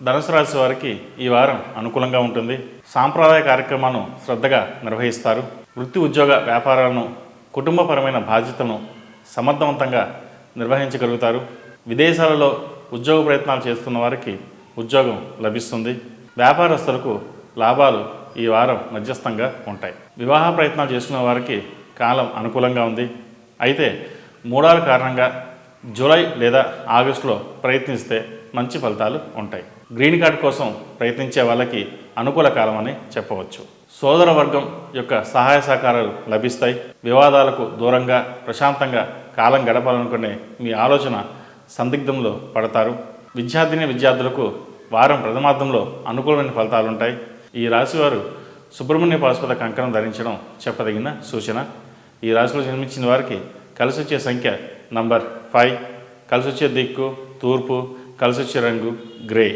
ధనుసు రాశి వారికి ఈ వారం అనుకూలంగా ఉంటుంది. సాంప్రదాయ కార్యక్రమాలను శ్రద్ధగా నిర్వహిస్తారు. వృత్తి ఉద్యోగ వ్యాపారాలను, కుటుంబపరమైన బాధ్యతలను సమర్థవంతంగా నిర్వహించగలుగుతారు. విదేశాలలో ఉద్యోగ ప్రయత్నాలు చేస్తున్న వారికి ఉద్యోగం లభిస్తుంది. వ్యాపారస్తులకు లాభాలు ఈ వారం మధ్యస్థంగా ఉంటాయి. వివాహ ప్రయత్నాలు చేస్తున్న వారికి కాలం అనుకూలంగా ఉంది. అయితే మూడాల కారణంగా జూలై లేదా ఆగస్టులో ప్రయత్నిస్తే మంచి ఫలితాలు ఉంటాయి. గ్రీన్ కార్డ్ కోసం ప్రయత్నించే వాళ్ళకి అనుకూల కాలం అని చెప్పవచ్చు. సోదర వర్గం యొక్క సహాయ సహకారాలు లభిస్తాయి. వివాదాలకు దూరంగా ప్రశాంతంగా కాలం గడపాలనుకునే మీ ఆలోచన సందిగ్ధంలో పడతారు. విద్యార్థులకు వారం ప్రథమార్థంలో అనుకూలమైన ఫలితాలు ఉంటాయి. ఈ రాశివారు సుబ్రహ్మణ్య పాశుపత కంకణం ధరించడం చెప్పదగిన సూచన. ఈ రాశిలో జన్మించిన వారికి కలిసి వచ్చే సంఖ్య నంబర్ 5, కలిసి వచ్చే దిక్కు తూర్పు, కలిసి వచ్చే రంగు గ్రే.